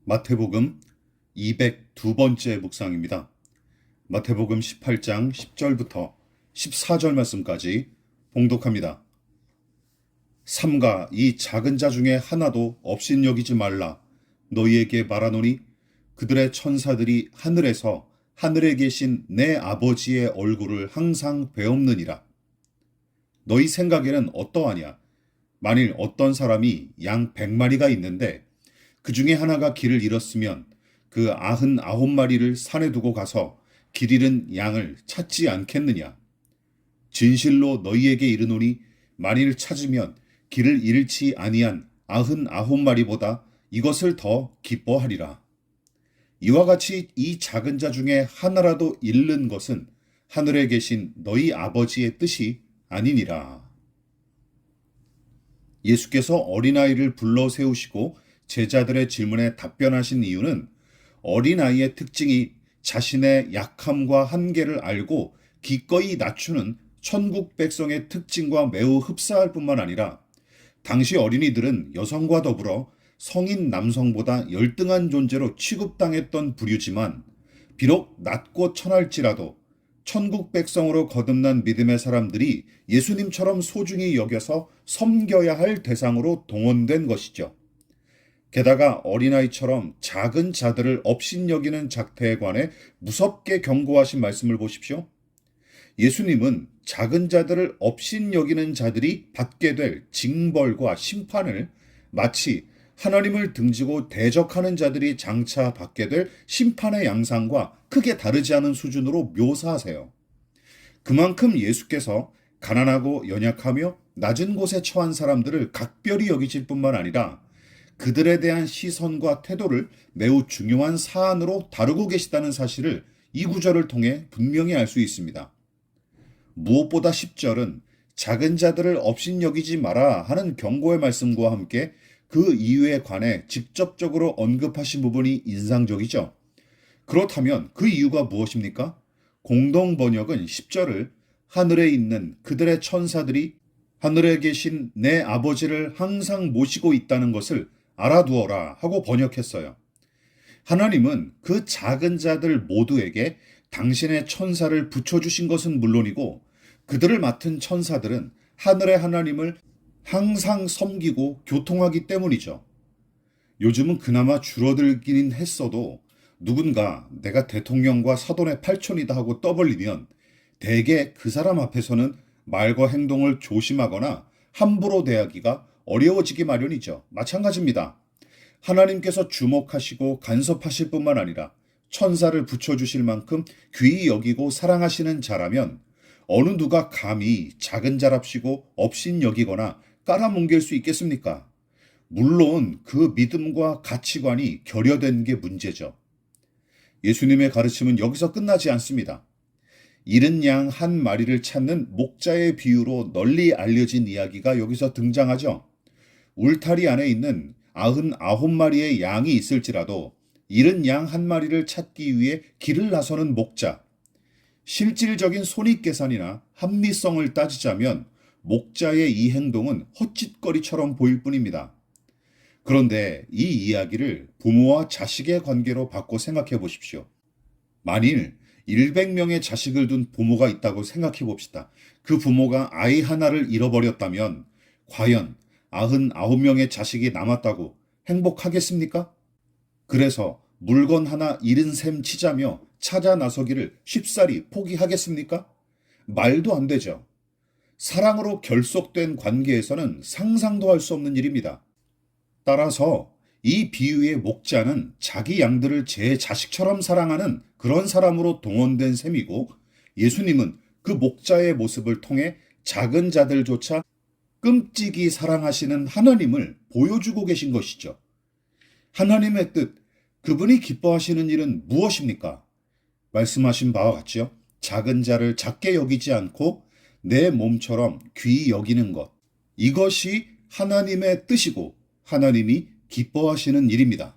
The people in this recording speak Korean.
마태복음 202번째 묵상입니다. 마태복음 18장 10절부터 14절 말씀까지 봉독합니다. 삼가 이 작은 자 중에 하나도 업신여기지 말라. 너희에게 말하노니 그들의 천사들이 하늘에서 하늘에 계신 내 아버지의 얼굴을 항상 베옵느니라. 너희 생각에는 어떠하냐? 만일 어떤 사람이 양 100마리가 있는데 그 중에 하나가 길을 잃었으면 그 99마리를 산에 두고 가서 길 잃은 양을 찾지 않겠느냐? 진실로 너희에게 이르노니 만일 찾으면 길을 잃지 아니한 99마리보다 이것을 더 기뻐하리라. 이와 같이 이 작은 자 중에 하나라도 잃는 것은 하늘에 계신 너희 아버지의 뜻이 아니니라. 예수께서 어린아이를 불러 세우시고 제자들의 질문에 답변하신 이유는 어린아이의 특징이 자신의 약함과 한계를 알고 기꺼이 낮추는 천국 백성의 특징과 매우 흡사할 뿐만 아니라 당시 어린이들은 여성과 더불어 성인 남성보다 열등한 존재로 취급당했던 부류지만 비록 낮고 천할지라도 천국 백성으로 거듭난 믿음의 사람들이 예수님처럼 소중히 여겨서 섬겨야 할 대상으로 동원된 것이죠. 게다가 어린아이처럼 작은 자들을 업신여기는 작태에 관해 무섭게 경고하신 말씀을 보십시오. 예수님은 작은 자들을 업신여기는 자들이 받게 될 징벌과 심판을 마치 하나님을 등지고 대적하는 자들이 장차 받게 될 심판의 양상과 크게 다르지 않은 수준으로 묘사하세요. 그만큼 예수께서 가난하고 연약하며 낮은 곳에 처한 사람들을 각별히 여기실 뿐만 아니라 그들에 대한 시선과 태도를 매우 중요한 사안으로 다루고 계시다는 사실을 이 구절을 통해 분명히 알 수 있습니다. 무엇보다 10절은 작은 자들을 업신여기지 마라 하는 경고의 말씀과 함께 그 이유에 관해 직접적으로 언급하신 부분이 인상적이죠. 그렇다면 그 이유가 무엇입니까? 공동 번역은 10절을 하늘에 있는 그들의 천사들이 하늘에 계신 내 아버지를 항상 모시고 있다는 것을 알아두어라 하고 번역했어요. 하나님은 그 작은 자들 모두에게 당신의 천사를 붙여주신 것은 물론이고 그들을 맡은 천사들은 하늘의 하나님을 항상 섬기고 교통하기 때문이죠. 요즘은 그나마 줄어들긴 했어도 누군가 내가 대통령과 사돈의 팔촌이다 하고 떠벌리면 대개 그 사람 앞에서는 말과 행동을 조심하거나 함부로 대하기가 어려워지기 마련이죠. 마찬가지입니다. 하나님께서 주목하시고 간섭하실 뿐만 아니라 천사를 붙여주실 만큼 귀히 여기고 사랑하시는 자라면 어느 누가 감히 작은 자랍시고 업신여기거나 깔아뭉갤 수 있겠습니까? 물론 그 믿음과 가치관이 결여된 게 문제죠. 예수님의 가르침은 여기서 끝나지 않습니다. 잃은 양 한 마리를 찾는 목자의 비유로 널리 알려진 이야기가 여기서 등장하죠. 울타리 안에 있는 99마리의 양이 있을지라도 잃은 양 한 마리를 찾기 위해 길을 나서는 목자. 실질적인 손익계산이나 합리성을 따지자면 목자의 이 행동은 헛짓거리처럼 보일 뿐입니다. 그런데 이 이야기를 부모와 자식의 관계로 바꿔 생각해 보십시오. 만일 100명의 자식을 둔 부모가 있다고 생각해 봅시다. 그 부모가 아이 하나를 잃어버렸다면 과연 99명의 자식이 남았다고 행복하겠습니까? 그래서 물건 하나 잃은 셈 치자며 찾아 나서기를 쉽사리 포기하겠습니까? 말도 안 되죠. 사랑으로 결속된 관계에서는 상상도 할 수 없는 일입니다. 따라서 이 비유의 목자는 자기 양들을 제 자식처럼 사랑하는 그런 사람으로 동원된 셈이고 예수님은 그 목자의 모습을 통해 작은 자들조차 끔찍이 사랑하시는 하나님을 보여주고 계신 것이죠. 하나님의 뜻, 그분이 기뻐하시는 일은 무엇입니까? 말씀하신 바와 같죠. 작은 자를 작게 여기지 않고 내 몸처럼 귀히 여기는 것. 이것이 하나님의 뜻이고 하나님이 기뻐하시는 일입니다.